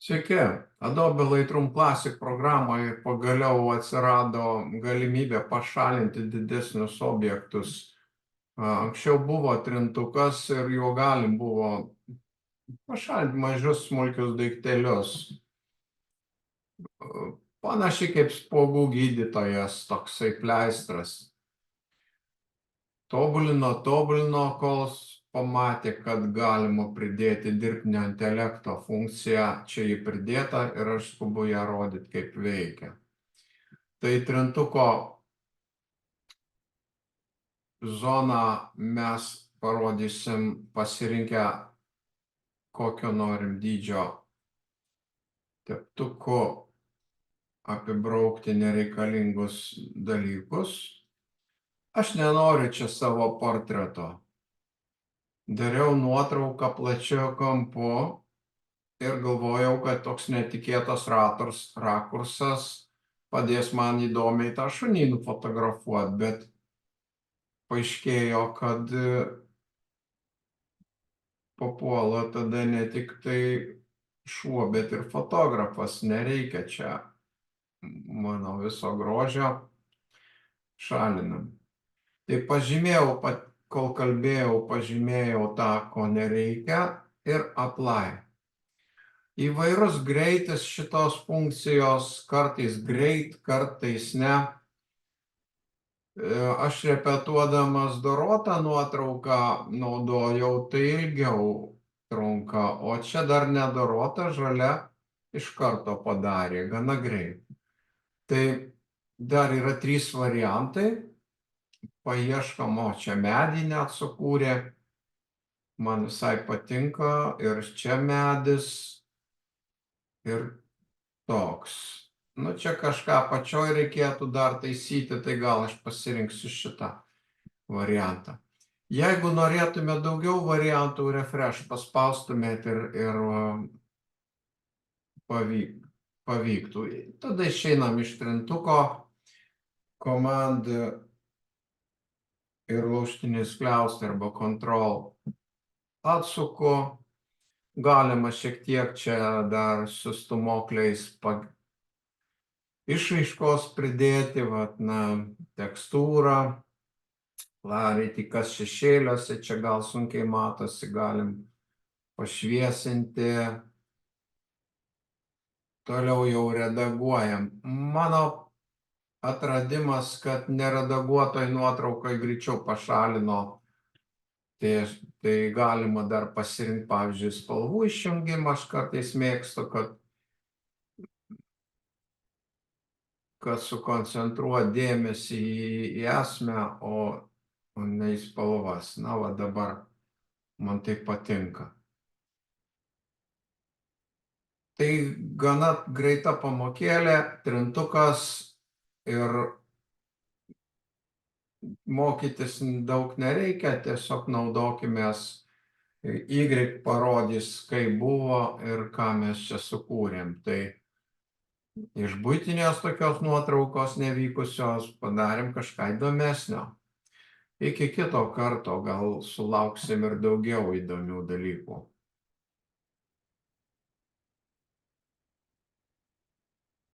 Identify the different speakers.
Speaker 1: Sveiki, Adobe Lightroom Classic programoje pagaliau atsirado galimybė pašalinti didesnius objektus. Anksčiau buvo trintukas ir juo galim buvo pašalinti mažus smulkius daiktelius. Panašiai kaip spuogų gydytojas, toksai pleistras. Tobulino, kol pamatė, kad galima pridėti dirbtinio intelekto funkciją. Čia jį pridėta ir aš skubu ją rodyti, kaip veikia. Tai trintuko zoną mes parodysim pasirinkę kokio norim dydžio teptuku apibraukti nereikalingus dalykus. Aš nenoriu čia savo portreto. Dariau nuotrauką plačiu kampu ir galvojau, kad toks netikėtas rakursas padės man įdomiai tą šunį nufotografuoti, bet paaiškėjo, kad papuola tada ne tik tai šuo, bet ir fotografas. Nereikia čia mano viso grožio. Šalinam. Tai pažymėjau, kol kalbėjau, pažymėjau tą, ko nereikia ir apply. Įvairus greitis šitos funkcijos, kartais greit, kartais ne. Aš repetuodamas dorotą nuotrauką naudojau, tai ilgiau trunka, o čia dar nedorota, žalia iš karto padarė, gana greit. Tai dar yra 3 variantai. Paieškom, o čia medį net sukūrė, man visai patinka, ir čia medis, ir toks. Nu, čia kažką pačioj reikėtų dar taisyti, tai gal aš pasirinksiu šitą variantą. Jeigu norėtume daugiau variantų, refresh paspaustumėt ir pavyktų. Tada išeinam iš trintuko, command ir laužtinį skliaustą arba control atsuku. Galima šiek tiek čia dar su stūmokliais išraiškos pridėti, tekstūrą, clarity, kas šešėliuose, čia gal sunkiai matosi, galim pašviesinti. Toliau jau redaguojam. Mano atradimas, kad neredaguotoj nuotraukai greičiau pašalino, tai galima dar pasirinkti, pavyzdžiui, spalvų išjungimą. Aš kartais mėgstu, kad sukoncentruoti dėmesį į esmę, o ne į spalvas. Na, va dabar man tai patinka. Tai gana greita pamokėlė, trintukas. Ir mokytis daug nereikia, tiesiog naudokimės. Y parodys, kaip buvo ir ką mes čia sukūrėm. Tai iš buitinės tokios nuotraukos nevykusios padarėm kažką įdomesnio. Iki kito karto gal sulauksim ir daugiau įdomių dalykų.